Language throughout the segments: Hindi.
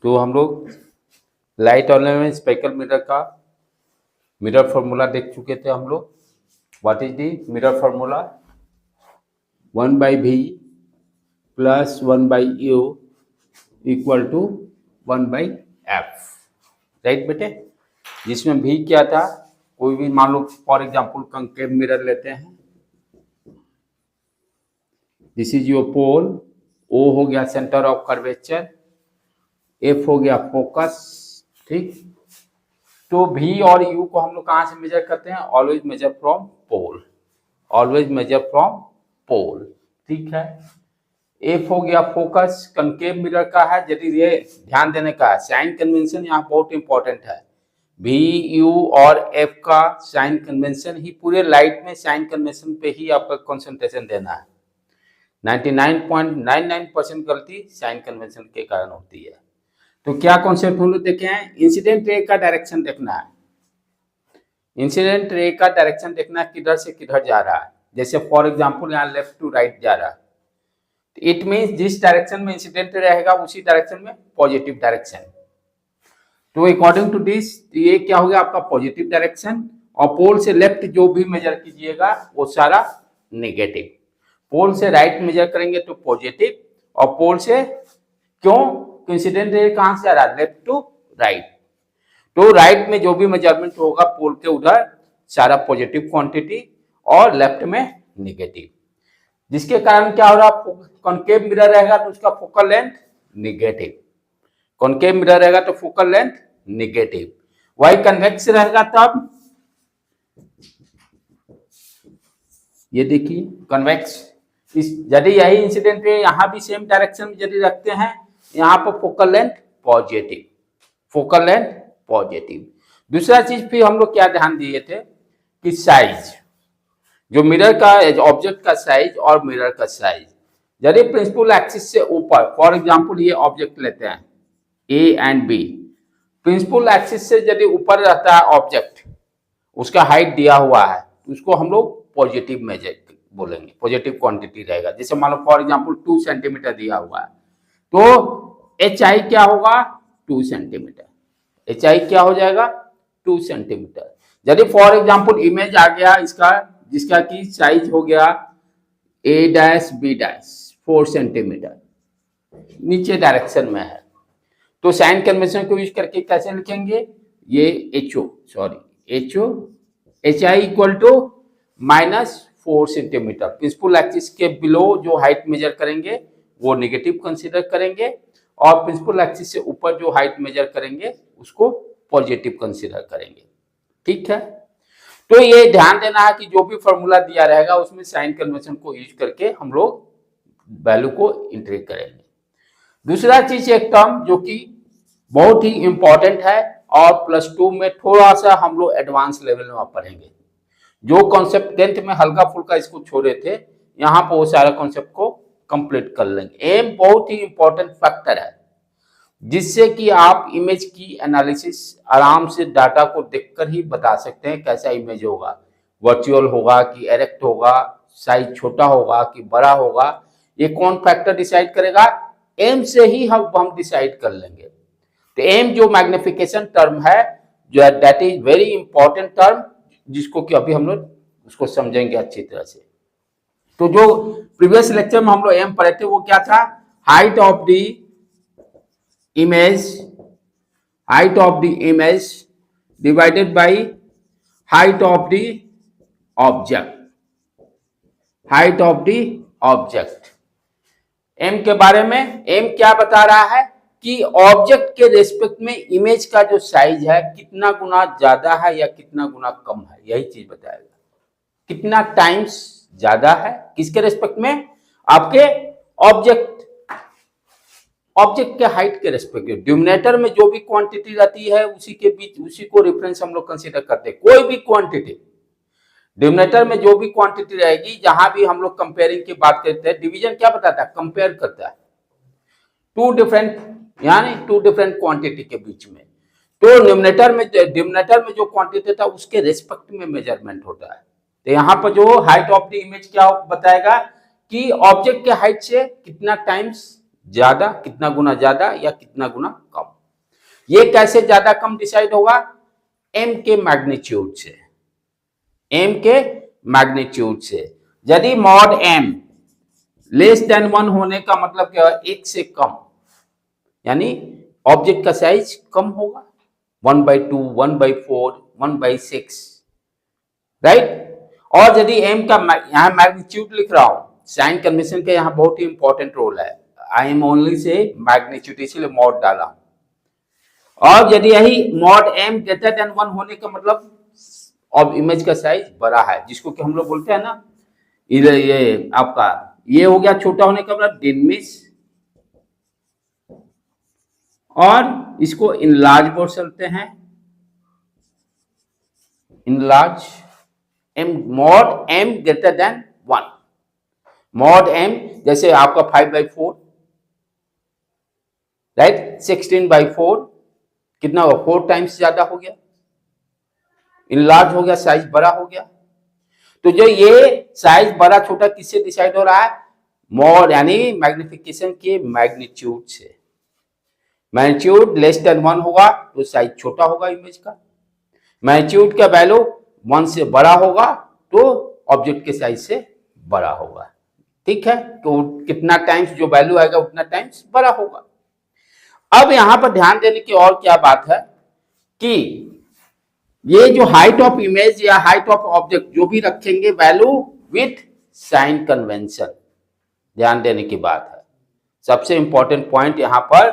तो हम लोग लाइट ऑनलाइन में स्पेकल मिरर का मिरर फॉर्मूला देख चुके थे हम लोग। What is the mirror formula? 1/v plus 1/u equal to 1/f, right बेटे? जिसमें v क्या था, कोई भी मान लो फॉर एग्जांपल कंकेव मिरर लेते हैं। This is your pole, o हो गया सेंटर ऑफ कर्वेचर, f हो गया फोकस, ठीक। तो v और u को हम लोग कहां से मेजर करते हैं? Always measure from pole, always measure from pole, ठीक है। f हो गया फोकस, कंकेव मिरर का है, यदि ये ध्यान देने का है, साइन कन्वेंशन यहाँ बहुत इंपॉर्टेंट है। v u और f का साइन कन्वेंशन ही, पूरे लाइट में साइन कन्वेंशन पे ही आपका कंसंट्रेशन देना है। 99.99% गलती साइन कन्वेंशन के कारण होती है। तो क्या कॉन्सेप्ट हम लोग देखे हैं? इंसिडेंट रे का डायरेक्शन देखना है। इंसिडेंट रे का डायरेक्शन देखना है, किधर से किधर जा रहा है। जैसे फॉर एग्जांपल यहाँ लेफ्ट टू राइट जा रहा है, इट मींस जिस डायरेक्शन में इंसिडेंट रहेगा उसी डायरेक्शन में पॉजिटिव डायरेक्शन। तो अकॉर्डिंग टू दिस ये क्या हो गया आपका पॉजिटिव डायरेक्शन, और पोल से लेफ्ट जो भी मेजर कीजिएगा वो सारा नेगेटिव। पोल से राइट मेजर करेंगे तो पॉजिटिव, और पोल से क्यों इंसिडेंट रे कहां से आ रहा है? Left to right. तो राइट में जो भी मेजरमेंट होगा पोल के उधर सारा पॉजिटिव क्वांटिटी और लेफ्ट में नेगेटिव, जिसके कारण क्या हो रहा है? कॉनकेव मिरर रहेगा तो उसका focal length negative, concave mirror रहेगा तो फोकल लेंथ नेगेटिव। वही कन्वेक्स रहेगा तब, ये देखिए कन्वेक्स, यदि यही इंसिडेंट रे यहाँ भी सेम डायरेक्शन में यदि रखते हैं, यहाँ पर focal length positive, focal length positive. दूसरा चीज फिर हम लोग क्या ध्यान दिए थे कि साइज, जो मिरर का ऑब्जेक्ट का साइज और मिरर का साइज, यदि प्रिंसिपल एक्सिस से ऊपर, फॉर एग्जांपल ये ऑब्जेक्ट लेते हैं A and B, principal axis से यदि ऊपर रहता है ऑब्जेक्ट, उसका हाइट दिया हुआ है, उसको हम लोग पॉजिटिव मेजर बोलेंगे, पॉजिटिव क्वांटिटी रहेगा। जैसे मान लो फॉर एग्जांपल 2 सेंटीमीटर दिया हुआ है, तो एच आई क्या होगा? 2 सेंटीमीटर। एच आई क्या हो जाएगा? 2 सेंटीमीटर। यदि फॉर एग्जांपल इमेज आ गया इसका, जिसका की साइज हो गया a dash b dash 4 centimetre, नीचे डायरेक्शन में है, तो साइन कन्वेंशन को यूज करके कैसे लिखेंगे? ये H I equal to -4 centimetre. Principal axis के बिलो जो हाइट मेजर करेंगे वो नेगेटिव कंसीडर करेंगे, और प्रिंसिपल एक्सिस से ऊपर जो हाइट मेजर करेंगे उसको पॉजिटिव कंसीडर करेंगे, ठीक है। तो ये ध्यान देना है कि जो भी फॉर्मूला दिया रहेगा उसमें साइन कन्वेंशन को यूज करके हम लोग वैल्यू को इंट्री करेंगे। दूसरा चीज एक टर्म जो कि बहुत ही इंपॉर्टेंट है और +2 में थोड़ा सा हम लोग एडवांस लेवल में पढ़ेंगे। जो कॉन्सेप्ट 10th में हल्का फुल्का इसको छोड़े थे, यहाँ पर वो सारा कॉन्सेप्ट को कंप्लीट कर लेंगे। एम बहुत ही इंपॉर्टेंट फैक्टर है, जिससे कि आप इमेज की एनालिसिस आराम से डाटा को देखकर ही बता सकते हैं कैसा इमेज होगा, वर्चुअल होगा कि एरेक्ट होगा, साइज छोटा होगा कि बड़ा होगा। ये कौन फैक्टर डिसाइड करेगा? एम से ही हम डिसाइड कर लेंगे। तो एम जो मैग्निफिकेशन टर्म है, जो that is very important term, जिसको कि अभी हम लोग उसको समझेंगे अच्छी तरह से। तो जो प्रीवियस लेक्चर में हम लोग एम पढ़े थे वो क्या था? Height of the image, height of the image divided by height of the object, height of the object. M के बारे में एम क्या बता रहा है कि ऑब्जेक्ट के रेस्पेक्ट में इमेज का जो साइज है कितना गुना ज्यादा है या कितना गुना कम है, यही चीज बताएगा। कितना टाइम्स ज्यादा है किसके रेस्पेक्ट में? आपके ऑब्जेक्ट के हाइट के रेस्पेक्ट में। डिनोमिनेटर में जो भी क्वांटिटी रहती है उसी के बीच, उसी को रेफरेंस हम लोग कंसीडर करते हैं। कोई भी क्वांटिटी, डिनोमिनेटर में जो भी क्वांटिटी रहेगी, जहां भी हम लोग कंपेयरिंग की बात करते हैं, डिवीजन क्या बताता है? कंपेयर करता है टू डिफरेंट क्वांटिटी के बीच में। तो डिनोमिनेटर में जो क्वांटिटी था उसके रेस्पेक्ट में मेजरमेंट होता है। तो यहाँ पर जो हाइट ऑफ द इमेज क्या बताएगा कि ऑब्जेक्ट के हाइट से कितना टाइम्स ज्यादा, कितना गुना ज्यादा या कितना गुना कम। ये कैसे ज्यादा कम डिसाइड होगा? m के मैग्नीट्यूड से, m के मैग्नीट्यूड से। यदि मॉड m लेस देन 1 होने का मतलब क्या है? 1 से कम, यानी ऑब्जेक्ट का साइज कम होगा, 1/2, 1/4, 1/6, राइट। और यदि m का यहां मैग्नीट्यूड लिख रहा हूं, साइन कन्वेंशन का यहां बहुत ही इंपॉर्टेंट रोल है। I am only say magnitude, इसलिए मॉड डाला। और यदि यही मॉड m ग्रेटर देन 1 होने का मतलब अब इमेज का साइज बड़ा है, जिसको कि हम लोग बोलते हैं ना, ये आपका ये हो गया छोटा होने का मतलब डिमिनिश, और इसको इनलार्ज बोल सकते हैं, enlarge m, mod m greater than 1। Mod m जैसे आपका 5/4, राइट, 16/4 कितना होगा? 4 टाइम्स ज्यादा हो गया, इनलार्ज हो गया, साइज बड़ा हो गया। तो जो ये साइज बड़ा छोटा किससे डिसाइड हो रहा है? मॉड यानी मैग्निफिकेशन के मैग्नीट्यूड से। मैग्नीट्यूड लेस देन 1 होगा तो साइज छोटा होगा इमेज का, मैग्नीट्यूड का वैल्यू 1 से बड़ा होगा तो ऑब्जेक्ट के साइज से बड़ा होगा, ठीक है। तो कितना टाइम्स जो वैल्यू आएगा उतना टाइम्स बड़ा होगा। अब यहां पर ध्यान देने की और क्या बात है कि ये जो हाइट ऑफ इमेज या हाइट ऑफ ऑब्जेक्ट जो भी रखेंगे वैल्यू विथ साइन कन्वेंशन, ध्यान देने की बात है। सबसे इंपॉर्टेंट पॉइंट यहां पर,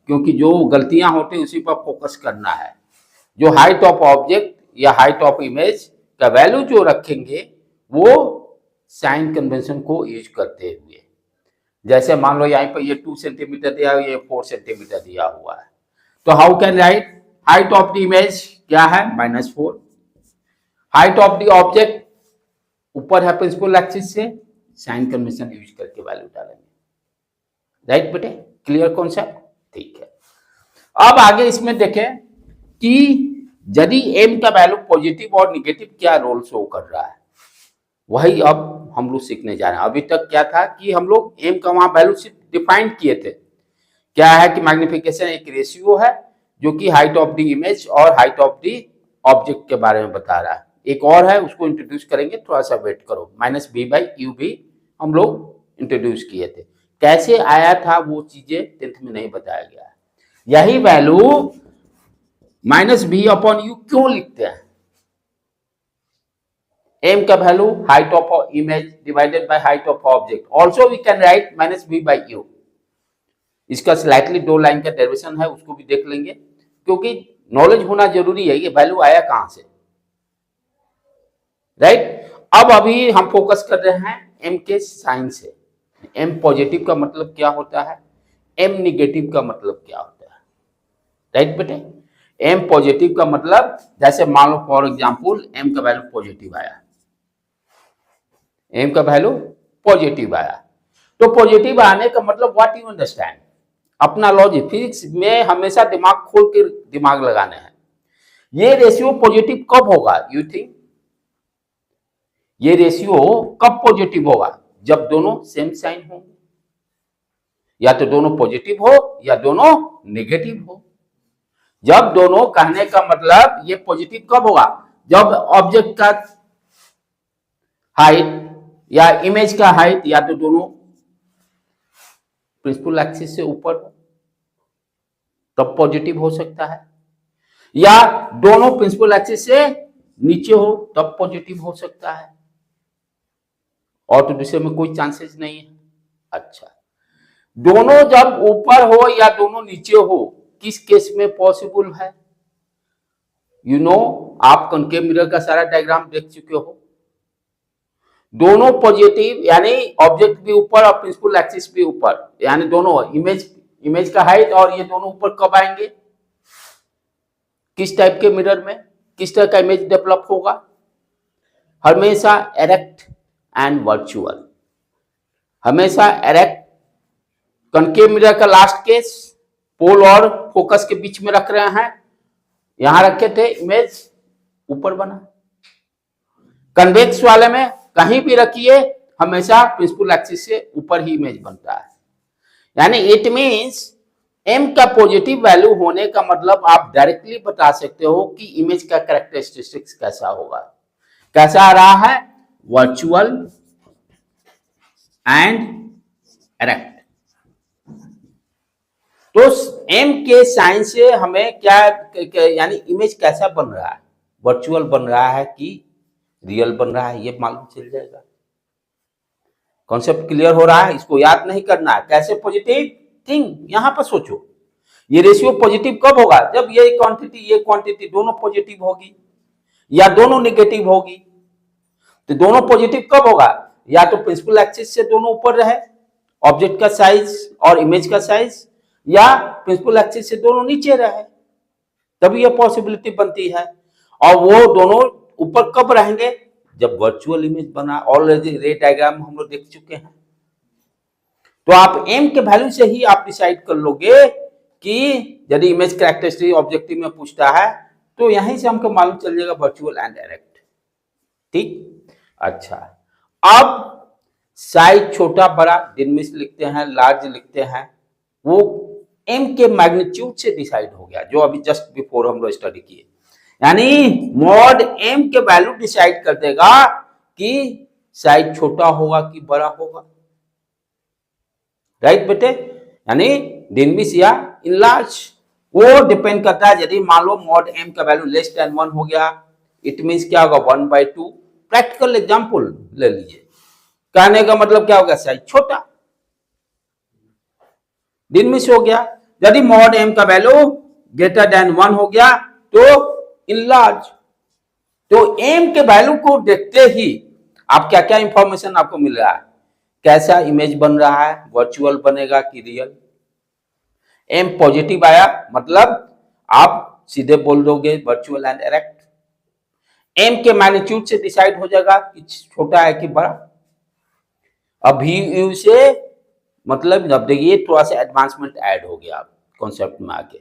क्योंकि जो गलतियां होती है उसी पर फोकस करना है। जो हाइट ऑफ ऑब्जेक्ट या हाइट ऑफ इमेज का वैल्यू जो रखेंगे वो साइन कन्वेंशन को यूज करते हुए, जैसे मान लो यहाँ पर ये 2 सेंटीमीटर दिया, ये 4 सेंटीमीटर दिया हुआ है, तो how can write height of the image क्या है? -4। हाइट ऑफ द ऑब्जेक्ट ऊपर है प्रिंसिपल एक्सिस से, साइन कन्वेंशन यूज करके वैल्यू डालेंगे, राइट बेटे, क्लियर कॉन्सेप्ट, ठीक है। अब आगे इसमें देखें कि यदि m का वैल्यू पॉजिटिव और निगेटिव क्या रोल शो कर रहा है, वही अब हम लोग सीखने जा रहे हैं। अभी तक क्या था कि हम लोग m का वहां वैल्यू सिर्फ डिफाइन किए थे, क्या है कि मैग्निफिकेशन एक रेशियो है जो कि हाइट ऑफ द इमेज और हाइट ऑफ द ऑब्जेक्ट के बारे में बता रहा है। एक और है, उसको इंट्रोड्यूस करेंगे, थोड़ा सा वेट करो। -b/u भी हम लोग इंट्रोड्यूस किए थे, कैसे आया था वो चीजें 10th में नहीं बताया गया है। यही वैल्यू -b/u क्यों लिखते हैं? m का value height of image divided by height of object, also we can write -b/u। इसका स्लाइटली 2 लाइन का डेरिवेशन है, उसको भी देख लेंगे, क्योंकि नॉलेज होना जरूरी है, ये वैल्यू आया कहां से, राइट। अब अभी हम फोकस कर रहे हैं m के साइन से। m पॉजिटिव का मतलब क्या होता है, m निगेटिव का मतलब क्या होता है, राइट बेटे। m पॉजिटिव का मतलब, जैसे मान लो फॉर एग्जांपल m का वैल्यू पॉजिटिव आया, m का वैल्यू पॉजिटिव आया, तो पॉजिटिव आने का मतलब व्हाट यू अंडरस्टैंड, अपना लॉजिक, फिजिक्स में हमेशा दिमाग खोल के दिमाग लगाने हैं। ये रेशियो पॉजिटिव कब होगा यू थिंक? ये रेशियो कब पॉजिटिव होगा? जब दोनों सेम साइन होंगे, या तो दोनों पॉजिटिव हो या दोनों नेगेटिव हो। जब दोनों, कहने का मतलब ये पॉजिटिव कब होगा? जब ऑब्जेक्ट का हाइट या इमेज का हाइट या तो दोनों प्रिंसिपल एक्सिस से ऊपर हो तब पॉजिटिव हो सकता है, या दोनों प्रिंसिपल एक्सिस से नीचे हो तब पॉजिटिव हो सकता है, और तो दूसरे में कोई चांसेस नहीं है। अच्छा, दोनों जब ऊपर हो या दोनों नीचे हो, किस केस में पॉसिबल है? यू नो, आप कॉनकेव मिरर का सारा डायग्राम देख चुके हो। दोनों पॉजिटिव यानी ऑब्जेक्ट भी ऊपर और प्रिंसिपल एक्सिस भी ऊपर, यानी दोनों इमेज का हाइट और ये दोनों ऊपर कब आएंगे? किस टाइप के मिरर में किस तरह का इमेज डेवलप होगा? हमेशा एरेक्ट एंड वर्चुअल, हमेशा एरेक्ट। कॉनकेव मिरर का लास्ट केस पोल और फोकस के बीच में रख रहे हैं, यहां रखे थे, इमेज ऊपर बना। कन्वेक्स वाले में कहीं भी रखिए हमेशा प्रिंसिपल एक्सिस से ऊपर ही इमेज बनता है। यानी इट मींस m का पॉजिटिव वैल्यू होने का मतलब आप डायरेक्टली बता सकते हो कि इमेज का कैरेक्टरिस्टिक्स कैसा होगा, कैसा आ रहा है, वर्चुअल एंड एरेक्ट। तो m के साइन से हमें क्या यानी इमेज कैसा बन रहा है, वर्चुअल बन रहा है कि रियल बन रहा है, ये मालूम चल जाएगा। कॉन्सेप्ट क्लियर हो रहा है, इसको याद नहीं करना है। कैसे पॉजिटिव थिंग, यहां पर सोचो, ये रेशियो पॉजिटिव कब होगा, जब ये क्वांटिटी दोनों पॉजिटिव होगी या दोनों निगेटिव होगी। तो दोनों पॉजिटिव कब होगा, या तो प्रिंसिपल एक्सिस से दोनों ऊपर रहे ऑब्जेक्ट का साइज और इमेज का साइज, या प्रिंसिपल एक्सिस से दोनों नीचे रहे, तभी यह पॉसिबिलिटी बनती है। और वो दोनों ऊपर कब रहेंगे, जब वर्चुअल इमेज बना। ऑलरेडी रे डायग्राम हम लोग देख चुके हैं। तो आप m के वैल्यू से ही आप डिसाइड कर लोगे कि यदि इमेज कैरेक्टरिस्टिक ऑब्जेक्टिव में पूछता है तो यहीं से हमको मालूम चल जाएगा वर्चुअल एंड डायरेक्ट। ठीक, अच्छा। अब साइज छोटा बड़ा डिनमिस लिखते हैं, लार्ज लिखते हैं, वो m के मैग्नीट्यूड से डिसाइड हो गया, जो अभी जस्ट बिफोर हम लोग स्टडी किए। यानी मॉड m के वैल्यू डिसाइड कर देगा कि साइज छोटा होगा कि बड़ा होगा। राइट बेटे, यानी डिनमिस या इनलार्ज, वो डिपेंड करता है। यदि मान लो मॉड m का वैल्यू लेस देन 1 हो गया, इट मींस क्या होगा, 1/2। प्रैक्टिकल एग्जांपल ले लीजिए, कहने का मतलब क्या होगा, साइज छोटा, डिनमिस हो गया। यदि मॉड m का वैल्यू ग्रेटर देन 1 हो गया तो इनलार्ज। तो m के वैल्यू को देखते ही आप क्या क्या इंफॉर्मेशन आपको मिल रहा है, कैसा इमेज बन रहा है, वर्चुअल बनेगा कि रियल। m पॉजिटिव आया मतलब आप सीधे बोल दोगे वर्चुअल एंड डायरेक्ट। m के मैग्नीट्यूड से डिसाइड हो जाएगा कि छोटा है कि बड़ा। अभी से मतलब जब देखिए थोड़ा सा एडवांसमेंट ऐड हो गया कॉन्सेप्ट में आके,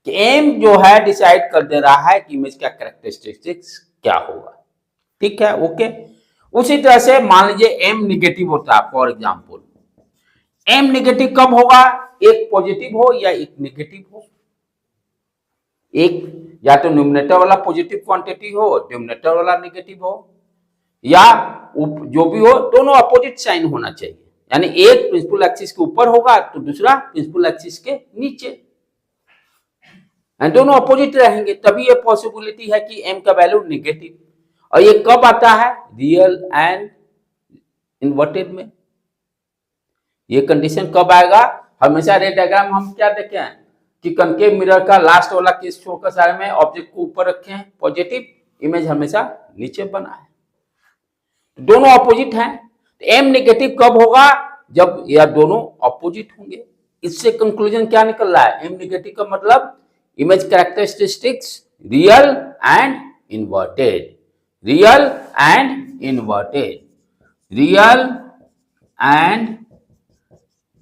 कि m जो है डिसाइड कर दे रहा है कि इमेज का कैरेक्टरिस्टिक्स क्या होगा। ठीक है, ओके। उसी तरह से मान लीजिए m निगेटिव होता है, फॉर एग्जांपल m निगेटिव कब होगा, एक पॉजिटिव हो या एक निगेटिव हो। एक या तो न्यूमरेटर वाला पॉजिटिव क्वांटिटी हो, डिनोमिनेटर वाला निगेटिव हो, या जो भी हो, दोनों अपोजिट साइन होना चाहिए। यानी एक प्रिंसिपल एक्सिस के ऊपर होगा तो दूसरा प्रिंसिपल एक्सिस के नीचे, दोनों अपोजिट रहेंगे, तभी ये पॉसिबिलिटी है कि m का वैल्यू निगेटिव। और ये कब आता है, रियल एंड इन्वर्टेड में। ये कंडीशन कब आएगा, हमेशा रे डायग्राम हम क्या देखे हैं कि कनकेव मिरर का लास्ट वाला केस फोकस आए में ऑब्जेक्ट को ऊपर रखे हैं, पॉजिटिव, इमेज हमेशा नीचे बना है, दोनों अपोजिट हैं। तो m नेगेटिव कब होगा, जब यह दोनों अपोजिट होंगे। इससे कंक्लूजन क्या निकल रहा है, m नेगेटिव का मतलब image characteristics real and inverted, real and inverted, real and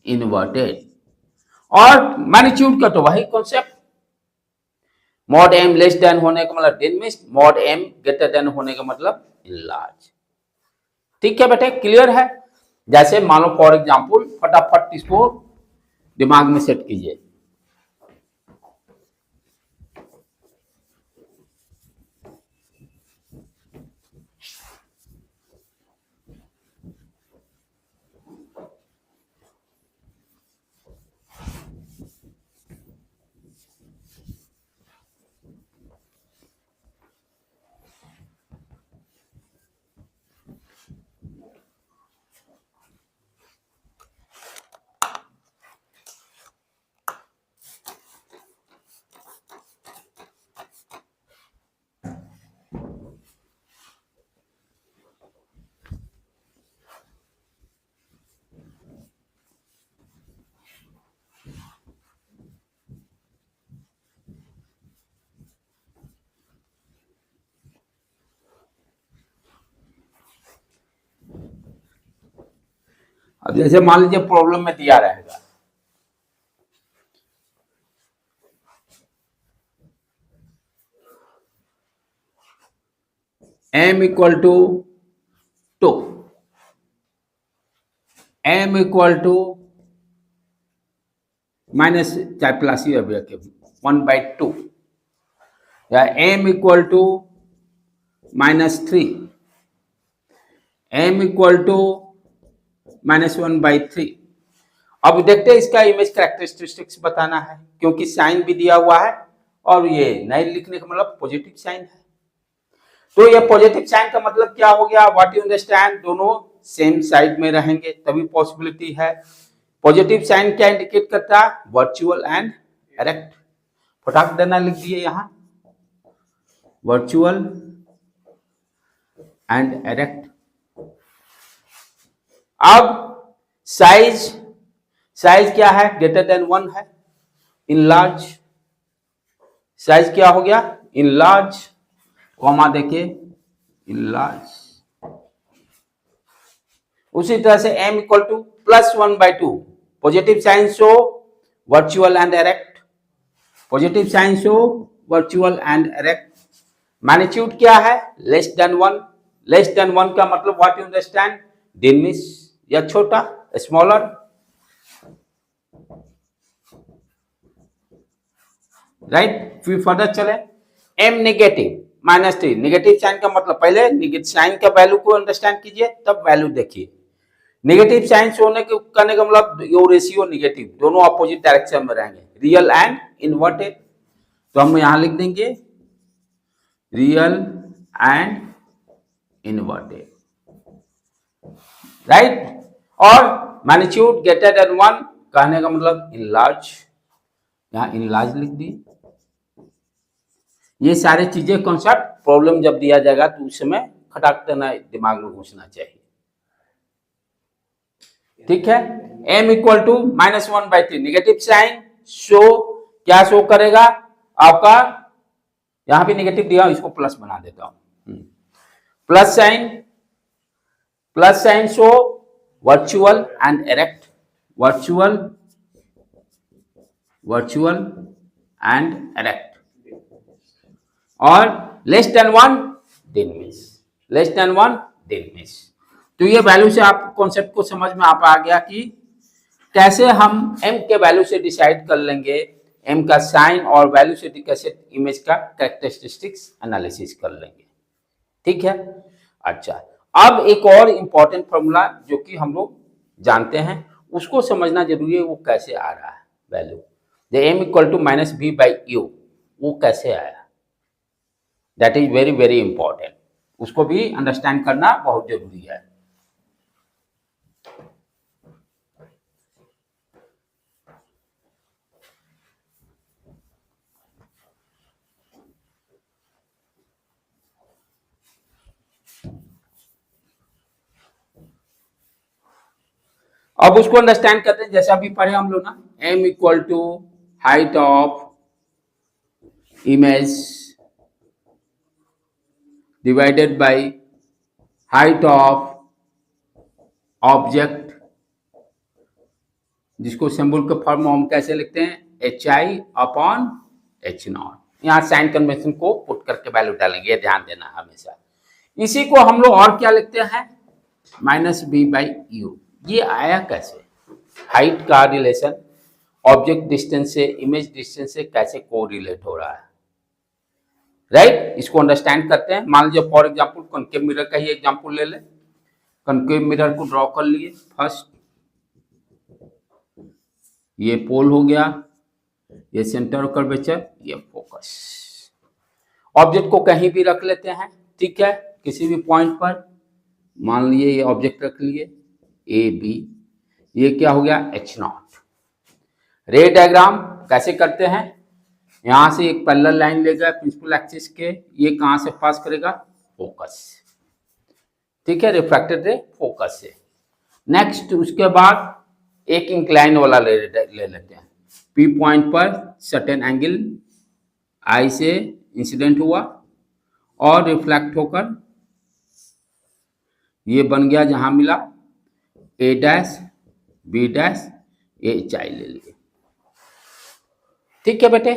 inverted. और मैग्नीट्यूड का तो वही concept, mod m less than होने का मतलब डिनमिस, मॉड m ग्रेटर देन होने का मतलब इनलार्ज। ठीक है बेटे, क्लियर है। जैसे मान लो फॉर एग्जांपल, फटाफट इसको दिमाग में सेट कीजिए। अब जैसे मान लीजिए प्रॉब्लम में दिया रहेगा m equal to 2, m equal to minus चाहे प्लस ही रखे 1/2 या m equal to -3, m equal to -1/3। अब देखते हैं इसका इमेज कैरेक्टरिस्टिक्स बताना है, क्योंकि साइन भी दिया हुआ है और ये नहीं लिखने का मतलब पॉजिटिव साइन है। तो ये पॉजिटिव साइन का मतलब क्या हो गया, व्हाट यू अंडरस्टैंड, दोनों सेम साइड में रहेंगे तभी पॉसिबिलिटी है। पॉजिटिव साइन क्या इंडिकेट करता है, वर्चुअल एंड एरेक्ट। फटाक देना लिख दिए यहां, वर्चुअल एंड एरेक्ट। अब साइज क्या है, ग्रेटर देन 1 है। इन लार्ज साइज क्या हो गया, इन लार्ज, कॉमा देखिए इन लार्ज। उसी तरह से m equal to +1/2, positive sign show virtual and erect, positive sign show virtual and erect. Magnitude क्या है, लेस देन 1, लेस देन 1 का मतलब व्हाट यू अंडरस्टैंड, डिमिनिश या छोटा, स्मॉलर। राइट, फिर फर्दर चले, m नेगेटिव -3, नेगेटिव साइन का मतलब पहले नेगेटिव साइन का वैल्यू को अंडरस्टैंड कीजिए तब वैल्यू देखिए। नेगेटिव साइन होने के करने का मतलब यो रेशियो नेगेटिव, दोनों अपोजिट डायरेक्शन में रहेंगे, रियल एंड इन्वर्टेड। तो हम यहां लिख देंगे रियल एंड इन्वर्टेड, राइट। और मैग्नीट्यूड ग्रेटर देन 1 कहने का मतलब इन लार्ज, यहां इन लार्ज लिख दी। ये सारे चीजें कॉन्सेप्ट प्रॉब्लम जब दिया जाएगा तो उस समय खटाक देना, दिमाग में घुसना चाहिए, ठीक है। m equal to -1/3, negative sign show क्या शो करेगा आपका, यहां भी नेगेटिव दिया, इसको प्लस बना देता हूं, plus sign show virtual and erect, virtual and erect. और less than 1 diminish, less than 1 diminish. तो ये वैल्यू से आप कॉन्सेप्ट को समझ में आ गया कि कैसे हम m के वैल्यू से डिसाइड कर लेंगे, m का साइन और वैल्यू से कैसे इमेज का कैरेक्टरिस्टिक्स एनालिसिस कर लेंगे, ठीक है। अच्छा, अब एक और इंपॉर्टेंट फॉर्मूला जो कि हम लोग जानते हैं उसको समझना जरूरी है, वो कैसे आ रहा है value, m equal to -b/u, वो कैसे आया, that is very very important, उसको भी अंडरस्टैंड करना बहुत जरूरी है। अब उसको अंडरस्टैंड करते हैं, जैसा अभी पढ़े हम लोग ना, m equal to height of image divided by height of object, जिसको सिंबल के फॉर्म में हम कैसे लिखते हैं, hi/h0। यहाँ साइन कन्वेंशन को पुट करके वैल्यू डालेंगे, ध्यान देना हमेशा। इसी को हम लोग और क्या लिखते हैं, -b/u। ये आया कैसे, हाइट का रिलेशन ऑब्जेक्ट डिस्टेंस से, इमेज डिस्टेंस से कैसे कोरिलेट हो रहा है, राइट। इसको अंडरस्टैंड करते हैं। मान लीजिए फॉर एग्जांपल कॉनकेव मिरर का ही एग्जांपल ले ले, कॉनकेव मिरर को ड्रॉ कर लिए। फर्स्ट ये पोल हो गया, ये सेंटर कर्वेचर, ये फोकस। ऑब्जेक्ट को कहीं भी रख लेते हैं, ठीक है, किसी भी पॉइंट पर। मान लिए ये ऑब्जेक्ट रख लिए ए बी, ये क्या हो गया h0। रे डायग्राम कैसे करते हैं, यहां से एक पैरेलल लाइन लेगा प्रिंसिपल एक्सिस के, ये कहां से पास करेगा, फोकस, ठीक है, रिफ्रैक्टेड रे फोकस से। नेक्स्ट उसके बाद एक इंक्लाइन वाला ले लेते हैं, पी पॉइंट पर सर्टेन एंगल आई से इंसिडेंट हुआ और रिफ्लेक्ट होकर ये बन गया, जहां मिला a डैश b डैश, ये ऊंचाई ले लिए, ठीक है बेटे।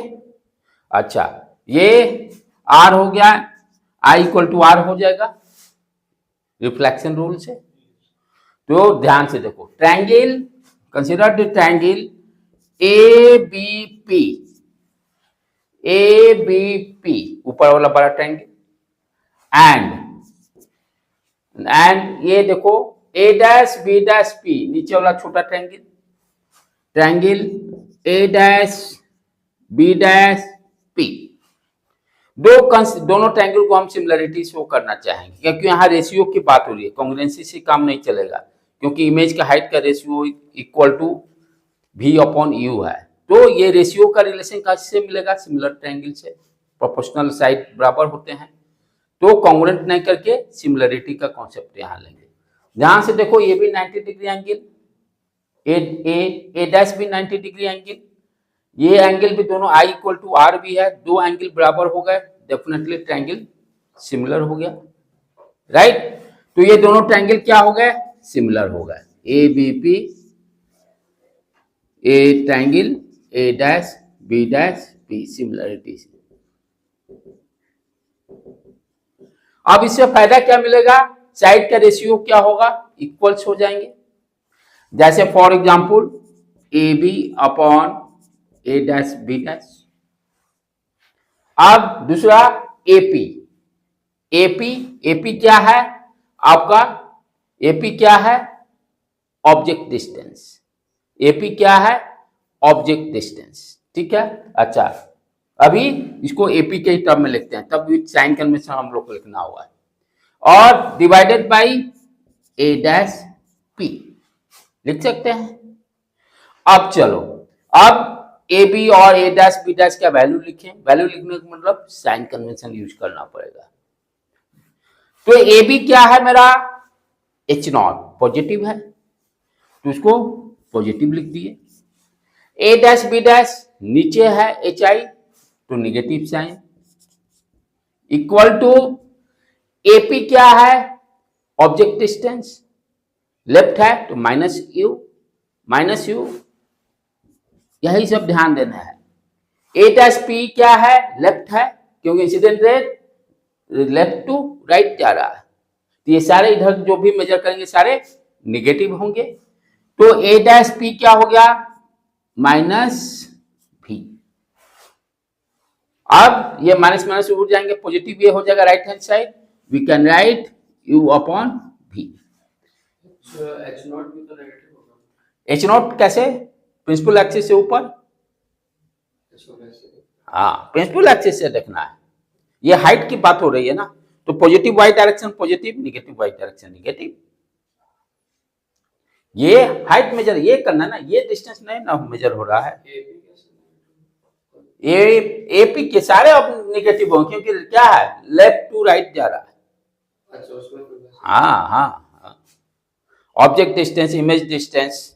अच्छा, ये r हो गया, I इक्वल टू r हो जाएगा रिफ्लेक्शन रूल से। तो ध्यान से देखो, triangle, consider the triangle A B P, A B P ऊपर वाला बड़ा ट्रायंगल, एंड ये देखो A dash B dash P, नीचे वाला छोटा triangle, triangle A dash B dash P. दोनों ट्रायंगल को हम सिमिलरिटी शो करना चाहेंगे, क्योंकि यहाँ रेशियो की बात हो रही है, कॉन्ग्रुएंसी से काम नहीं चलेगा, क्योंकि इमेज का हाइट का ratio equal to v upon U है। तो ये रेशियो का रिलेशन कैसे मिलेगा? सिमिलर ट्रायंगल से, प्रोपोर्शनल साइड बराबर होते हैं, तो कॉन्ग्रुएंट नहीं करके सिमिलरिटी का कॉन्सेप्ट यहाँ लेंगे। ध्यान से देखो, ये भी 90 डिग्री एंगल, ए डैश भी 90 डिग्री एंगल, ये एंगल भी दोनों I इक्वल टू आर भी है, दो एंगल बराबर हो गए, डेफिनेटली ट्रायंगल सिमिलर हो गया, राइट। तो ये दोनों ट्रायंगल क्या हो गए? सिमिलर हो गए। A B P, A triangle A dash B dash P, similarity. अब इससे फायदा क्या मिलेगा? साइड का रेशियो क्या होगा? इक्वल्स हो जाएंगे। जैसे for example A B upon A dash B dash. अब दूसरा एपी, एपी, एपी क्या है आपका? एपी क्या है? Object distance. एपी क्या है? ऑब्जेक्ट डिस्टेंस, ठीक है। अच्छा, अभी इसको एपी के टर्म में लिखते हैं, तब विथ साइन कन्वेंशन हम लोग को लिखना हुआ है, और divided by A dash P लिख सकते हैं। अब चलो, अब ए बी और ए डैश बी डैश का वैल्यू लिखें। वैल्यू लिखने का मतलब साइन कन्वेंशन यूज करना पड़ेगा। तो ए बी क्या है मेरा? एच नॉट, पॉजिटिव है, तो इसको पॉजिटिव लिख दिए। ए डैश बी डैश नीचे है एच आई, तो negative sign, equal to AP क्या है? ऑब्जेक्ट डिस्टेंस, लेफ्ट है तो माइनस यू, यही सब ध्यान देना है। ए डैश पी क्या है? लेफ्ट है, क्योंकि incident ray left to right जा रहा है, तो ये सारे इधर जो भी मेजर करेंगे सारे निगेटिव होंगे। तो ए डैश पी क्या हो गया? माइनस भी। अब ये माइनस माइनस उड़ जाएंगे, पॉजिटिव ये हो जाएगा right hand side, we can write u upon v। H naught भी तो नेगेटिव होगा। एच नॉट कैसे? प्रिंसिपल एक्सिस से ऊपर, हाँ प्रिंसिपल एक्सिस से देखना है, ये हाइट की बात हो रही है ना, तो positive Y direction positive, negative Y direction negative. ये हाइट मेजर ये करना ना, ये डिस्टेंस नहीं ना मेजर हो रहा है। एपी के सारे अब निगेटिव होंगे, क्योंकि क्या है? लेफ्ट टू राइट जा रहा है। अच्छा, उसमें हाँ हाँ, ऑब्जेक्ट डिस्टेंस, इमेज डिस्टेंस,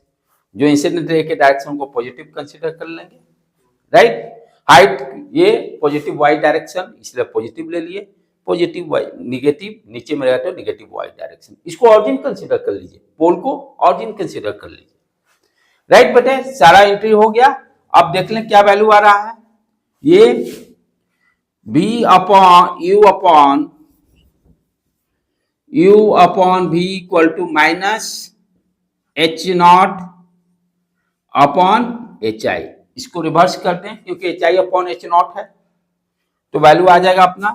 जो इंसिडेंट रे के डायरेक्शन को पॉजिटिव कंसीडर कर लेंगे, राइट। हाइट ये पॉजिटिव वाई डायरेक्शन, इसलिए पॉजिटिव ले लिए, पॉजिटिव वाई, निगेटिव नीचे में रहेगा तो निगेटिव वाई डायरेक्शन, इसको ऑरिजिन कंसीडर कर लीजिए, पोल को ऑरिजिन कंसीडर कर लीजिए, राइट बेटे। सारा एंट्री हो गया। अब देख लें क्या वैल्यू आ रहा है। ये B upon U upon V equal to minus H naught upon H I. इसको रिवर्स कर दें, क्योंकि H I upon H naught है, तो वैल्यू आ जाएगा अपना,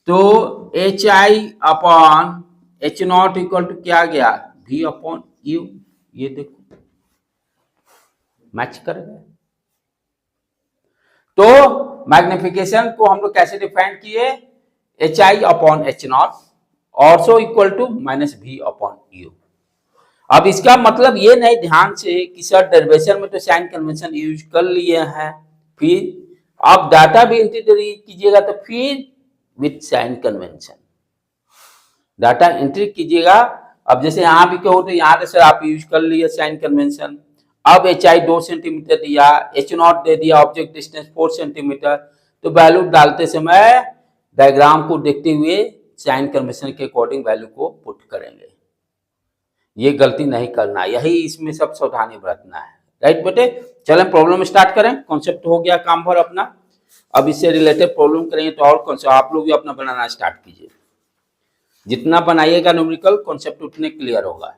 तो H I upon H naught equal to क्या गया? V upon U. ये देखो मैच करेगा। तो मैग्निफिकेशन को हम लोग कैसे डिफाइन किए? H I upon H naught also equal to minus V upon U. अब इसका मतलब ये नहीं, ध्यान से, कि सर डेरिवेशन में तो साइन कन्वेंशन यूज कर लिए हैं, फिर आप डाटा भी एंट्री कीजिएगा तो फिर with sign convention data entry कीजिएगा। अब जैसे यहाँ भी कहो तो यहाँ सर आप यूज कर लिए साइन कन्वेंशन, अब एच आई 2 सेंटीमीटर दिया, एच नॉट दे दिया, ऑब्जेक्ट डिस्टेंस 4 सेंटीमीटर, तो वैल्यू डालते समय डायग्राम को देखते हुए साइन कन्वेंशन के अकॉर्डिंग वैल्यू को पुट करेंगे। ये गलती नहीं करना, यही इसमें सब सावधानी बरतना है, राइट बेटे। चलें प्रॉब्लम स्टार्ट करें। कॉन्सेप्ट हो गया काम भर अपना, अब इससे रिलेटेड प्रॉब्लम करेंगे, तो और कॉन्सेप्ट आप लोग भी अपना बनाना स्टार्ट कीजिए। जितना बनाइएगा न्यूमेरिकल, कॉन्सेप्ट उतने क्लियर होगा।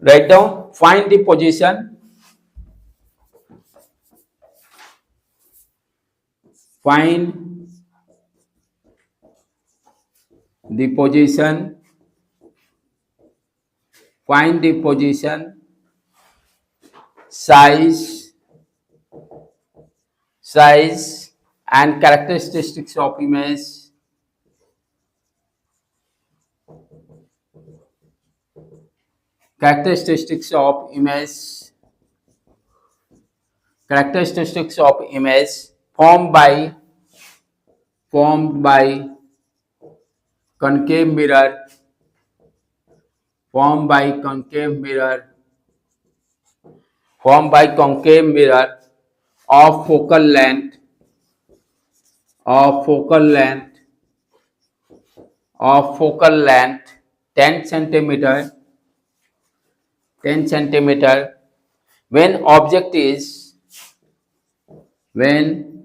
Write down, find the position, find the position, find the position, size and characteristics of image, characteristics of image formed by concave mirror, formed by concave mirror of focal length 10 centimeter when an object is when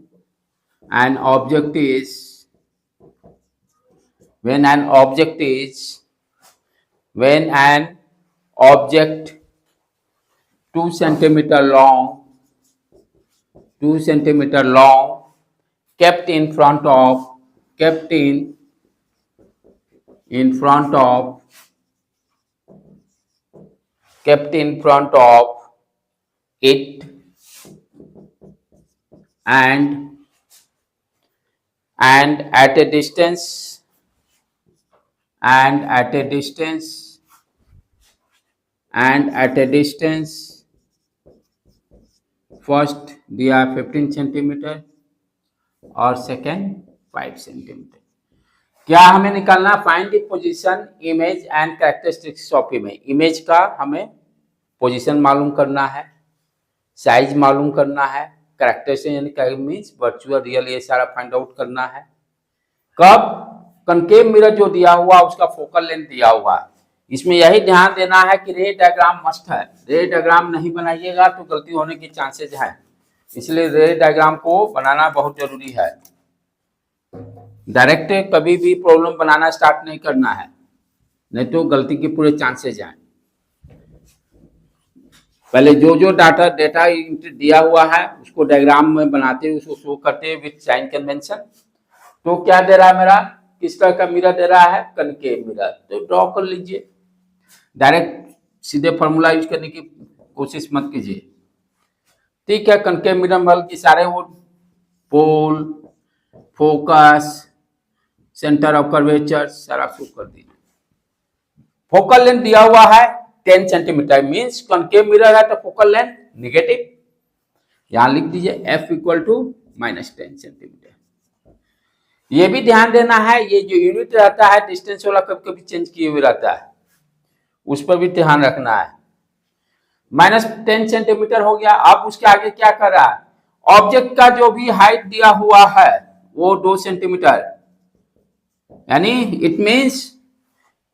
an object 2 centimeter long kept in front of it and at a distance first दिया 15 सेंटीमीटर और सेकेंड 5 सेंटीमीटर। क्या हमें निकालना? Find the position, image and characteristics of image. Image का हमें पोजीशन मालूम करना है, साइज मालूम करना है, कैरेक्टरिस्टिक्स यानी मींस वर्चुअल रियल ये सारा फाइंड आउट करना है। कब? कनकेव मिरर जो दिया हुआ उसका फोकल लेंथ दिया हुआ। इसमें यही ध्यान देना है कि रे डायग्राम मस्ट है। रे डायग्राम नहीं बनाइएगा तो गलती होने की चांसेस है, इसलिए रे डायग्राम को बनाना बहुत जरूरी है। डायरेक्ट कभी भी प्रॉब्लम बनाना स्टार्ट नहीं करना है, नहीं तो गलती के पूरे चांसेस हैं। पहले जो डेटा दिया हुआ है उसको डायग्राम में बनाते उसको शो करते विथ साइन कन्वेंशन। तो क्या दे रहा है मेरा? किस तरह का मिरर दे रहा है? Concave mirror. तो ड्रॉ कर लीजिए, डायरेक्ट सीधे फॉर्मूला यूज करने की कोशिश मत कीजिए, ठीक है। कनकेव मिरर मतलब कि सारे वो पोल, फोकस, सेंटर ऑफ कर्वेचर सारा शो कर दीजिए। फोकल लेंथ दिया हुआ है 10 सेंटीमीटर, मीन्स कनकेव मिरर है तो फोकल लेंथ नेगेटिव। यहां लिख दीजिए f इक्वल टू -10 सेंटीमीटर। ये भी ध्यान देना है, ये जो यूनिट रहता है डिस्टेंस वाला कभी कभी चेंज किए हुए रहता है, उस पर भी ध्यान रखना है। -10 सेंटीमीटर हो गया। अब उसके आगे क्या कर रहा है? ऑब्जेक्ट का जो भी हाइट दिया हुआ है वो 2 सेंटीमीटर, यानी इट मीन्स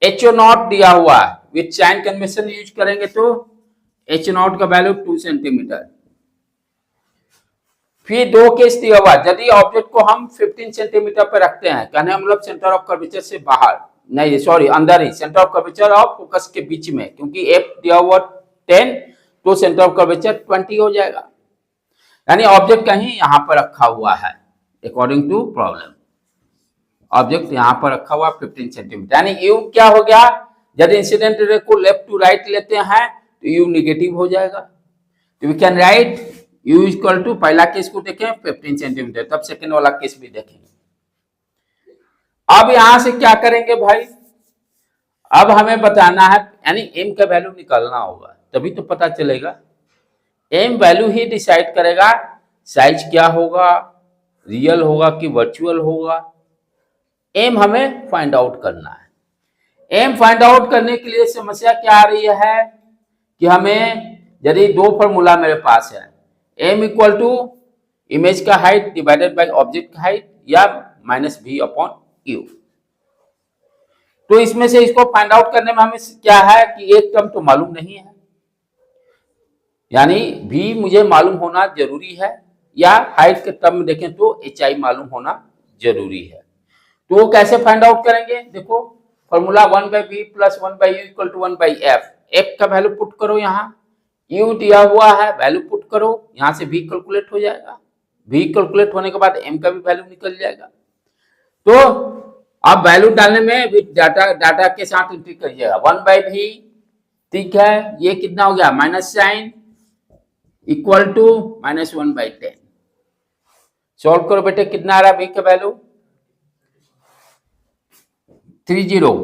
H0 दिया हुआ है। विथ साइन कन्वेंशन यूज करेंगे तो H0 का वैल्यू 2 सेंटीमीटर। फिर 2 केस दिया हुआ, यदि ऑब्जेक्ट को हम 15 सेंटीमीटर पर रखते हैं, कहने मतलब सेंटर ऑफ कर्वेचर से बाहर नहीं, सॉरी अंदर ही, सेंटर ऑफ कर्वेचर और फोकस के बीच में, क्योंकि f दिया हुआ 10 तो सेंटर ऑफ कर्वेचर 20 हो जाएगा। यानी ऑब्जेक्ट कहीं यहां पर रखा हुआ है, अकॉर्डिंग टू प्रॉब्लम ऑब्जेक्ट यहां पर रखा हुआ 15 सेंटीमीटर। यानी u क्या हो गया? यदि इंसिडेंट रे को लेफ्ट टू राइट लेते हैं तो u नेगेटिव हो जाएगा। तो we can write u equal to, पहला केस को देखें 15 सेंटीमीटर, तब सेकेंड वाला केस भी देखेंगे। अब यहां से क्या करेंगे भाई? अब हमें बताना है, यानी m का वैल्यू निकालना होगा, तभी तो पता चलेगा। m वैल्यू ही डिसाइड करेगा साइज क्या होगा, रियल होगा कि वर्चुअल होगा। m हमें फाइंड आउट करना है। m फाइंड आउट करने के लिए समस्या क्या आ रही है कि हमें, यदि 2 फॉर्मूला मेरे पास है, m इक्वल टू इमेज का height divided by object height या -v/u। तो इसमें से इसको फाइंड आउट करने में हमें क्या है कि एक टर्म तो मालूम नहीं है, यानी v मुझे मालूम होना जरूरी है, या हाइट के टर्म में देखें तो hi मालूम होना जरूरी है। तो कैसे फाइंड आउट करेंगे? देखो formula 1/v + 1/u = 1/f। F का वैल्यू पुट करो, यहाँ यू दिया हुआ है, वैल्यू पुट करो, यहाँ से v कैलकुलेट हो जाएगा, v कैलकुलेट होने के बाद m का भी वैल्यू निकल जाएगा। तो अब वैल्यू डालने में विद डाटा के साथ एंट्री करिएगा 1/v, ठीक है, ये कितना हो गया minus sign equal to -1/10। Solve करो बेटे, कितना आ रहा है v का value 30,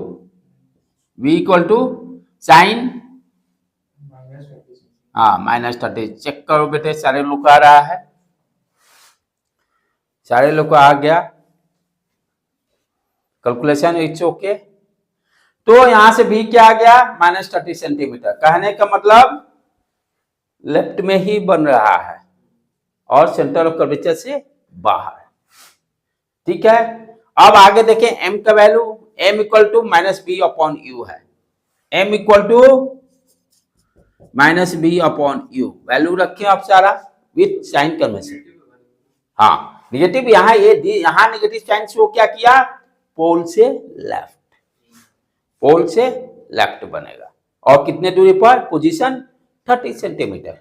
v equal to sign -30। Check करो बेटे, सारे लोग आ रहा है, सारे लोग आ गया कैलकुलेशन, इट्स ओके। तो यहां से भी क्या आ गया -30 सेंटीमीटर, कहने का मतलब लेफ्ट में ही बन रहा है और सेंटर ऑफ कर्वेचर से बाहर, ठीक है। अब आगे देखें m का value, m equal to -b/u है, m equal to -b/u value रखें आप सारा विथ साइन कन्वेंशन। हाँ निगेटिव, यहाँ यहाँ निगेटिव साइन शो क्या किया, पोल से लेफ्ट, पोल से लेफ्ट बनेगा, और कितने दूरी पर, पोजीशन 30 सेंटीमीटर।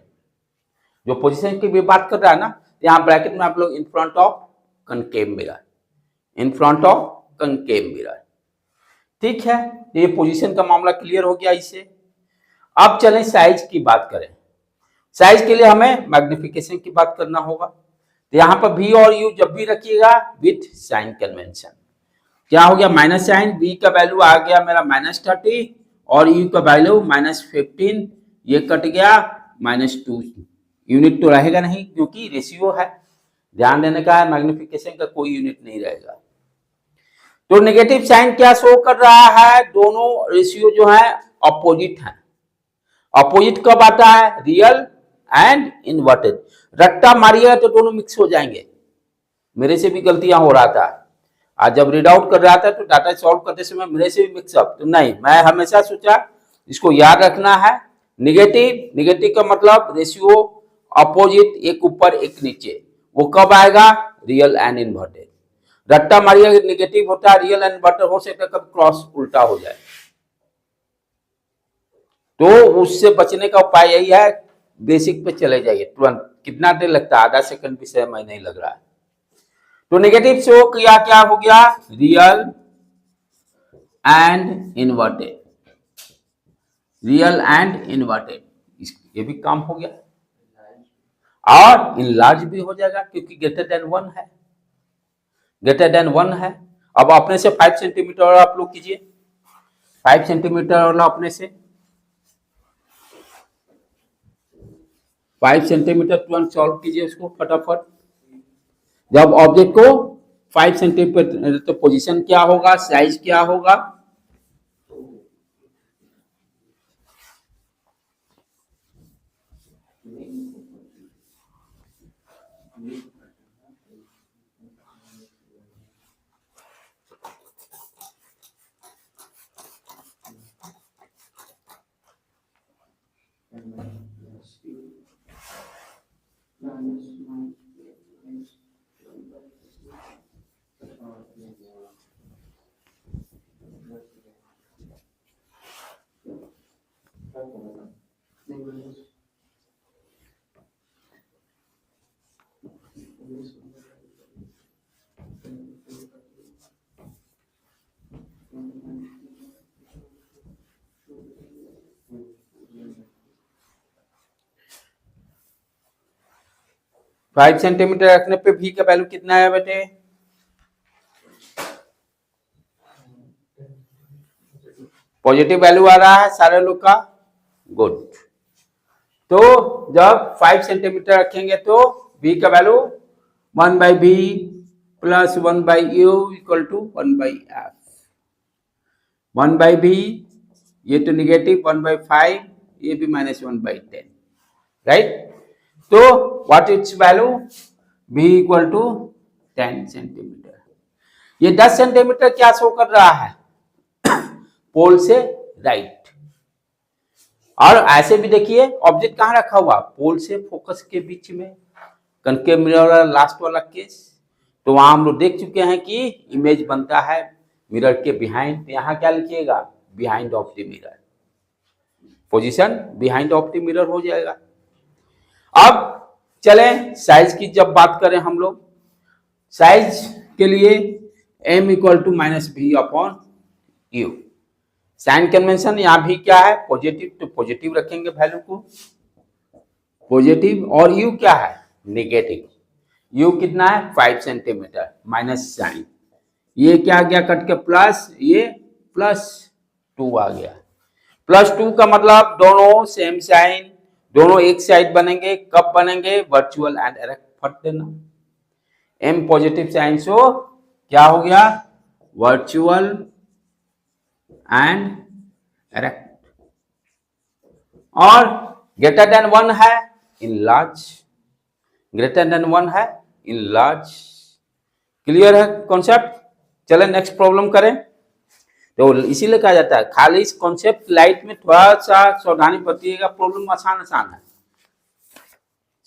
जो पोजीशन की भी बात कर रहा है ना, यहाँ ब्रैकेट में आप लोग in front of concave mirror, in front of concave mirror, ठीक है। ये पोजीशन का मामला क्लियर हो गया इससे। अब चलें साइज की बात करें। साइज के लिए हमें मैग्निफिकेशन की बात करना होगा, तो यहाँ पर v और u जब भी रखिएगा विथ साइन कन्वेंशन। क्या हो गया माइनस साइन, v का वैल्यू आ गया मेरा -30 और u का वैल्यू -15, ये कट गया -2, यूनिट तो रहेगा नहीं क्योंकि रेशियो है, ध्यान देने का है, मैग्निफिकेशन का कोई यूनिट नहीं रहेगा। तो नेगेटिव साइन क्या शो कर रहा है, दोनों रेशियो जो है अपोजिट है। अपोजिट कब आता है, रियल एंड इनवर्टेड। रट्टा मारिएगा तो दोनों मिक्स हो जाएंगे, मेरे से भी गलतियां हो रहा था, आज जब रीड आउट कर रहा था तो डाटा सॉल्व करते समय मेरे से भी मिक्सअप, तो नहीं, मैं हमेशा सोचा इसको याद रखना है। निगेटिव, निगेटिव का मतलब रेशियो अपोजिट, एक ऊपर एक नीचे, वो कब आएगा, रियल एंड इनवर्टेड। रट्टा मारिएगा निगेटिव होता है, रियल एंड इनवर्टेड हो सकता है कभी क्रॉस उल्टा हो जाए, तो उससे बचने का उपाय यही है, बेसिक पे चले जाइए तुरंत। कितना देर लगता है, आधा सेकंड भी समय नहीं लग रहा है। तो नेगेटिव शो किया, क्या हो गया, real and inverted, real and inverted, ये भी काम हो गया, और इनलार्ज भी हो जाएगा क्योंकि ग्रेटर देन 1 है, ग्रेटर देन 1 है। अब अपने से 5 सेंटीमीटर और आप लोग कीजिए, 5 सेंटीमीटर वाला अपने से 5 सेंटीमीटर तुरंत सॉल्व कीजिए उसको फटाफट। जब ऑब्जेक्ट को 5 सेंटीमीटर, तो पोजीशन क्या होगा, साइज क्या होगा, फाइव सेंटीमीटर रखने पे v का वैल्यू कितना है बेटे, पॉजिटिव वैल्यू आ रहा है सारे लोग का, गुड। तो जब 5 सेंटीमीटर रखेंगे तो v का value 1/v plus 1/u equal to 1/f, 1/v ये तो निगेटिव, 1/5 ये भी -1/10, राइट। तो what its value, v equal to 10 centimetre. ये 10 सेंटीमीटर क्या शो कर रहा है, पोल से राइट। और ऐसे भी देखिए ऑब्जेक्ट कहाँ रखा हुआ, पोल से फोकस के बीच में, कनकेव मिरर वाला लास्ट वाला केस। तो वहां हम लोग देख चुके हैं कि इमेज बनता है मिरर के बिहाइंड, यहाँ क्या लिखिएगा, behind of the mirror. Position behind of the mirror हो जाएगा। अब चलें साइज की जब बात करें हम लोग, साइज के लिए m इक्वल टू माइनस भी अपॉन यू। साइन कन्वेंशन यहाँ भी क्या है, पॉजिटिव, तो पॉजिटिव रखेंगे वैल्यू को पॉजिटिव, और यू क्या है, नेगेटिव। यू कितना है 5 सेंटीमीटर, माइनस साइन, ये क्या आ गया कट के प्लस, ये +2 आ गया। +2 का मतलब दोनों सेम साइन, दोनों एक साइड बनेंगे, कब बनेंगे, वर्चुअल एंड डायरेक्ट फट देना। m पॉजिटिव साइन सो क्या हो गया, वर्चुअल एंड डायरेक्ट, और ग्रेटर देन 1 है इन लार्ज, ग्रेटर देन 1 है इन लार्ज। क्लियर है कॉन्सेप्ट। चलें नेक्स्ट प्रॉब्लम करें। तो इसीलिए कहा जाता है खाली इस कॉन्सेप्ट लाइट में थोड़ा सा सावधानी बरतिएगा, प्रॉब्लम आसान है।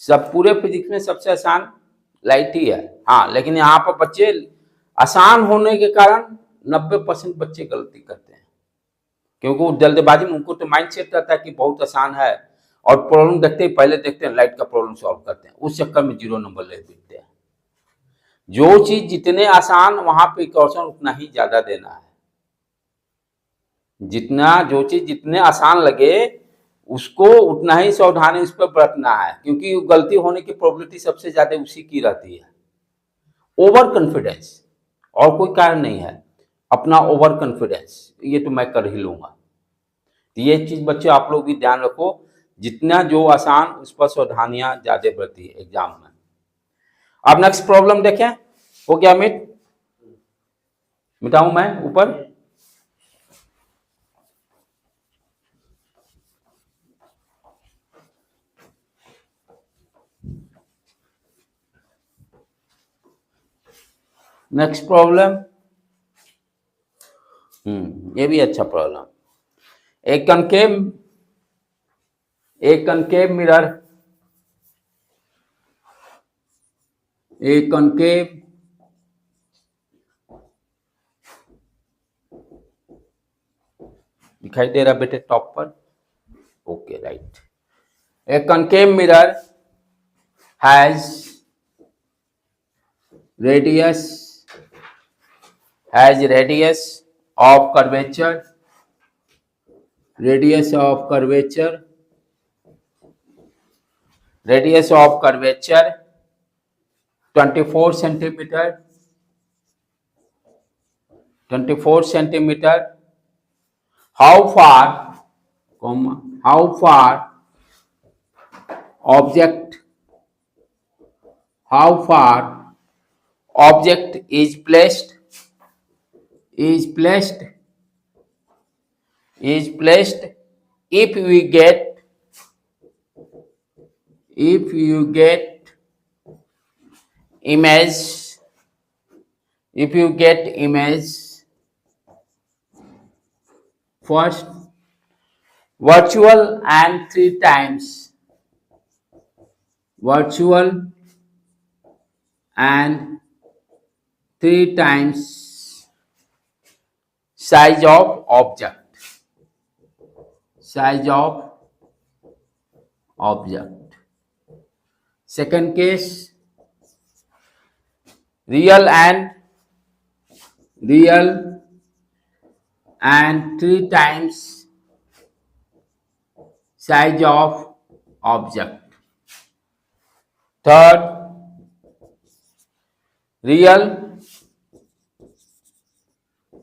सब पूरे फिजिक्स में सबसे आसान लाइट ही है, हाँ, लेकिन यहाँ पर बच्चे आसान होने के कारण 90% बच्चे गलती करते हैं, क्योंकि वो जल्दबाजी में, उनको तो माइंड सेट रहता है कि बहुत आसान है, और प्रॉब्लम देखते ही पहले देखते हैं लाइट का प्रॉब्लम सॉल्व करते हैं, उस चक्कर में 0 नंबर ले देते हैं। जो चीज जितने आसान वहां पे प्रिकॉशन उतना ही ज्यादा देना है, जो चीज जितने आसान लगे उसको उतना ही सावधानी उस पर बरतना है, क्योंकि गलती होने की प्रोबेबिलिटी सबसे ज्यादा उसी की रहती है। ओवर कॉन्फिडेंस, और कोई कारण नहीं है, अपना ओवर कॉन्फिडेंस, ये तो मैं कर ही लूंगा। ये चीज बच्चे आप लोग भी ध्यान रखो, जितना जो आसान उस पर सावधानियां ज्यादा बरती है एग्जाम में। अब नेक्स्ट प्रॉब्लम देखें, हो गया मिटाऊं मैं ऊपर, नेक्स्ट प्रॉब्लम, ये भी अच्छा प्रॉब्लम। एक कनकेव मिरर, एक कनकेव दिखाई दे रहा बेटे टॉप पर, okay right. A concave mirror has radius of curvature, radius of curvature 24 centimeter, 24 centimeter. How far object is placed if you get image first, virtual and 3 times size of object. Second case, real and 3 times size of object. Third, real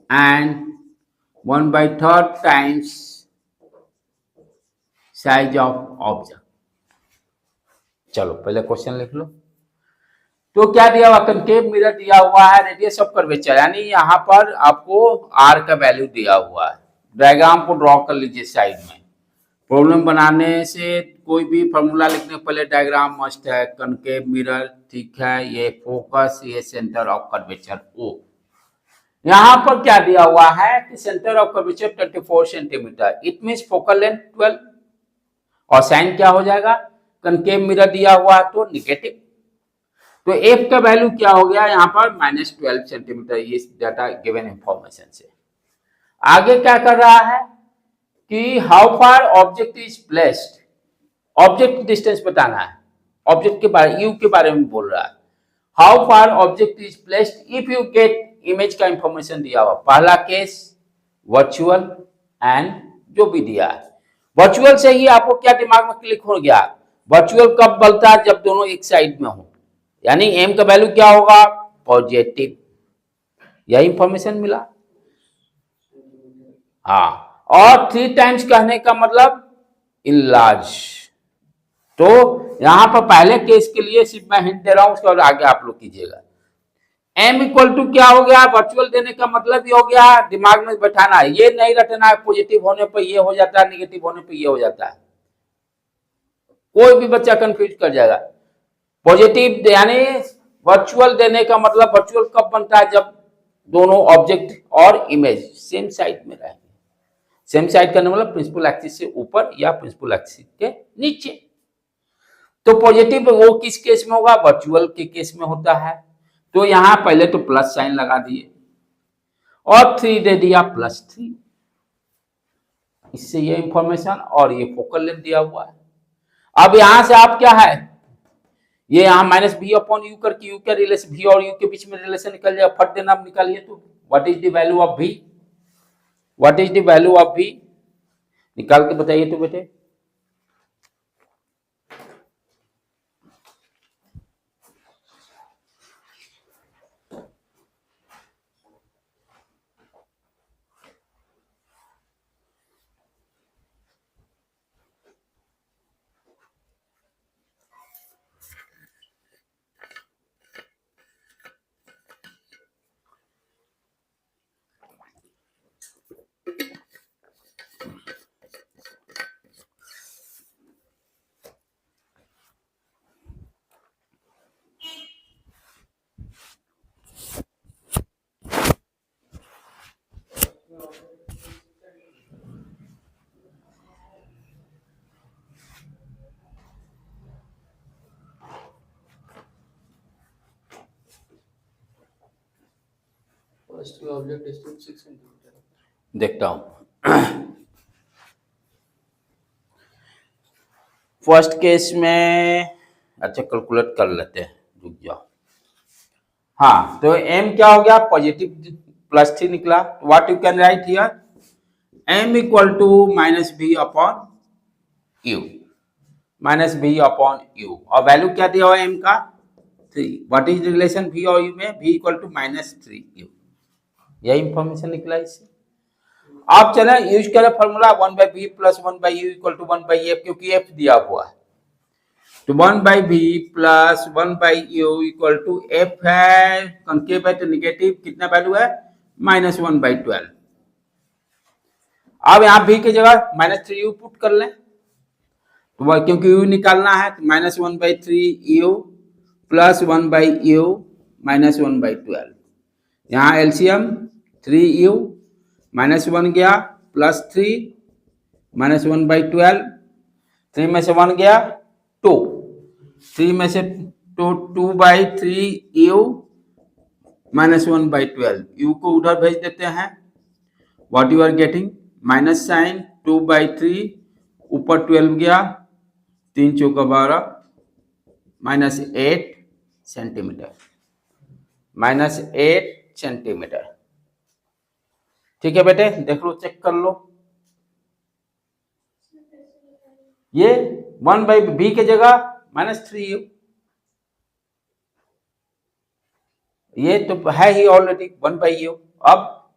and 1/3 times size of object. चलो पहले क्वेश्चन लिख लो। तो क्या दिया हुआ, कनकेव मिरर दिया हुआ है, रेडियस ऑफ कर्वेचर, यानी यहाँ पर आपको r का वैल्यू दिया हुआ है। डायग्राम को ड्रॉ कर लीजिए साइड में। प्रॉब्लम बनाने से कोई भी फॉर्मूला लिखने पहले डायग्राम मस्ट है। कनकेव मिरर, ठीक है, ये फोकस, ये सेंटर ऑफ कर्वेचर O। यहाँ पर क्या दिया हुआ है कि centre of curvature 24 centimetre, it means focal length 12, और साइन क्या हो जाएगा, कनकेव मिरर दिया हुआ है तो निगेटिव, तो f का वैल्यू क्या हो गया यहाँ पर -12 सेंटीमीटर, ये डाटा गिवन इंफॉर्मेशन से। आगे क्या कर रहा है कि how far object is placed, object distance बताना है, ऑब्जेक्ट के बारे यू के बारे में बोल रहा है। How far object is placed if you get image का इंफॉर्मेशन दिया हुआ। पहला केस वर्चुअल एंड जो भी दिया है, वर्चुअल से ही आपको क्या दिमाग में क्लिक हो गया, वर्चुअल कब बनता है, जब दोनों एक साइड में हो, यानी एम का वैल्यू क्या होगा, पॉजिटिव। यही इंफॉर्मेशन मिला। हाँ, और 3 टाइम्स कहने का मतलब इनलार्ज। तो यहां पर पहले केस के लिए सिर्फ मैं हिंट दे रहा हूं, उसके बाद आगे आप लोग कीजिएगा। m इक्वल टू क्या हो गया, वर्चुअल देने का मतलब ये हो गया, दिमाग में बैठाना है, ये नहीं रटना है पॉजिटिव होने पर ये हो जाता है, निगेटिव होने पर ये हो जाता है, कोई भी बच्चा कंफ्यूज कर जाएगा। पॉजिटिव यानी वर्चुअल देने का मतलब वर्चुअल कब बनता है, जब दोनों ऑब्जेक्ट और इमेज सेम साइड में रहेंगे। सेम साइड का मतलब प्रिंसिपल एक्सिस से ऊपर या प्रिंसिपल एक्सिस के नीचे। तो पॉजिटिव वो किस केस में होगा, वर्चुअल के केस में होता है। तो यहां पहले तो प्लस साइन लगा दिए और 3 दे दिया +3, इससे ये इंफॉर्मेशन, और ये फोकल लेंथ दिया हुआ है। अब यहां से आप क्या है, ये यहां -v/u करके u के रिलेशन, v और u के बीच में रिलेशन निकल जाएगा, फट देना आप निकालिए। तो what is the value of v, what is the value of v, निकाल के बताइए तो बेटे। First object distance 6 centimeter. देखता हूं। फर्स्ट केस में अच्छा कैलकुलेट कर लेते हैं, रुक जाओ। हाँ, तो m क्या हो गया, पॉजिटिव +3 निकला। What you can write here, m equal to -v/u, -v/u, और वैल्यू क्या दिया हुआ m का 3। व्हाट इज रिलेशन v और u में, v इक्वल टू -3u, यही इंफॉर्मेशन निकला इससे। आप चले यूज करें फॉर्मूला 1/v + 1/u = 1/f, क्योंकि f दिया हुआ है। तो 1/v + 1/u = f है, कॉन्केव है तो निगेटिव, कितना वैल्यू है, -1/12। अब यहाँ v की जगह -3u पुट कर लें, तो वह क्योंकि u निकालना है, तो -1/3u + 1/u -1/12। यहाँ एलसीएम 3u, -1 गया +3 -1/12, 3 में से 1 गया 2, 3 में से 2/3u -1/12, u को उधर भेज देते हैं। What you are getting, minus sign 2/3 ऊपर 12 गया, 3 चौका 12, -8 सेंटीमीटर, -8 सेंटीमीटर। ठीक है बेटे, देख लो, चेक कर लो। ये 1/v के जगह -3u, ये तो है ही ऑलरेडी 1/u। अब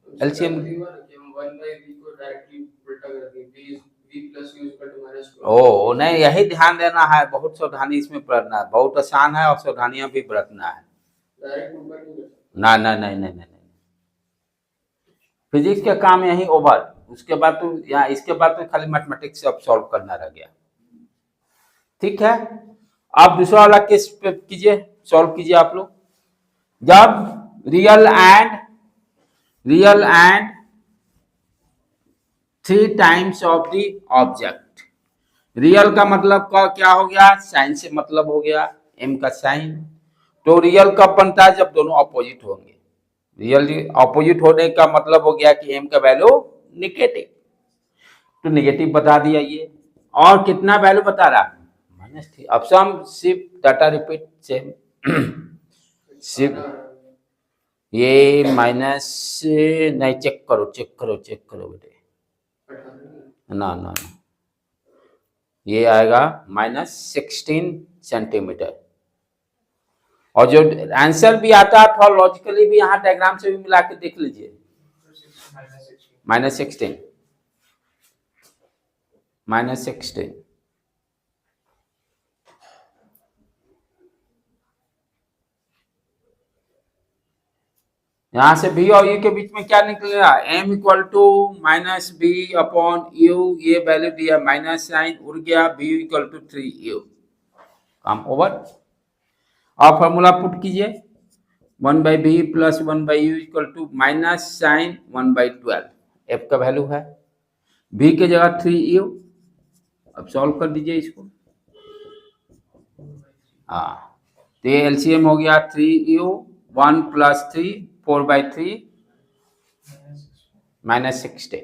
एलसीएम 1/v को डायरेक्टली उल्टा कर देंगे, v + u = -2। ओ नहीं, यही ध्यान देना है, बहुत सावधानी इसमें बरतना है, बहुत आसान है और सावधानियां भी बरतना है। डायरेक्ट ऊपर नहीं कर सकते। ना ना नहीं नहीं नहीं, फिजिक्स का काम यही ओवर, उसके बाद तो यहाँ इसके बाद तो खाली मैथमेटिक्स अब सॉल्व करना रह गया। ठीक है, आप दूसरा वाला केस पे कीजिए, सॉल्व कीजिए आप लोग। जब real and 3 times of the object, real का मतलब का क्या हो गया, साइन से मतलब हो गया, m का साइन। तो रियल कब बनता है, जब दोनों अपोजिट होंगे। रियल अपोजिट होने का मतलब हो गया कि m का वैल्यू निगेटिव। तो नेगेटिव बता दिया ये, और कितना वैल्यू बता रहा -3। अब some shift data repeat same shift ये माइनस नहीं, चेक करो बेटे, ना ना, ये आएगा -16 सेंटीमीटर। और जो आंसर भी आता है थोड़ा लॉजिकली भी यहाँ डायग्राम से भी मिला के देख लीजिए, -16 यहाँ से v और u के बीच में क्या निकलेगा, m इक्वल टू -b/u, ये वैल्यू दिया, माइनस साइन उड़ गया, v इक्वल टू 3u, काम ओवर। और फॉर्मूला पुट कीजिए, 1/b plus 1/u equal to minus sign 1/12, f का वैल्यू है, v के जगह 3u। अब सॉल्व कर दीजिए इसको, हाँ, तो ये एलसीएम हो गया 3u, 1 + 3 4/3 -16।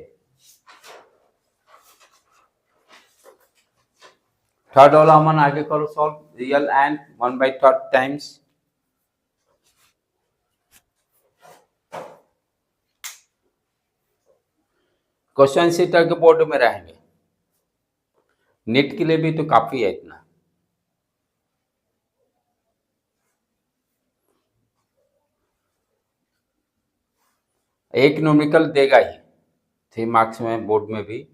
थर्ड वाला हम आगे करो solve, real and 1/3 times. Question seater के बोर्ड में रहेंगे, नेट के लिए भी तो काफी है इतना। एक न्यूमेरिकल देगा ही 3 मार्क्स में, बोर्ड में भी।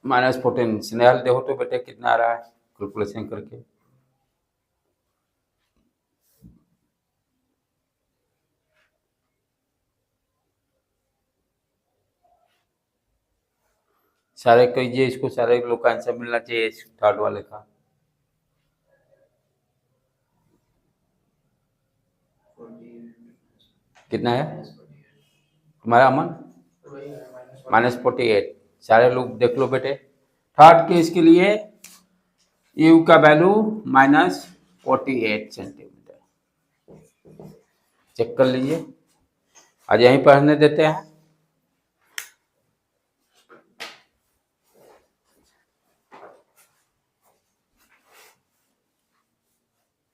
-14 स्नेहल देखो तो बेटे कितना आ रहा है कैलकुलेशन करके। सारे कीजिए इसको, सारे लोग का आंसर मिलना चाहिए थर्ड वाले का। कितना है तुम्हारा अमन? -48। सारे लोग देख लो बेटे, थर्ड केस के लिए u का वैल्यू -48 सेंटीमीटर, चेक कर लीजिए। आज यहीं पढ़ने देते हैं।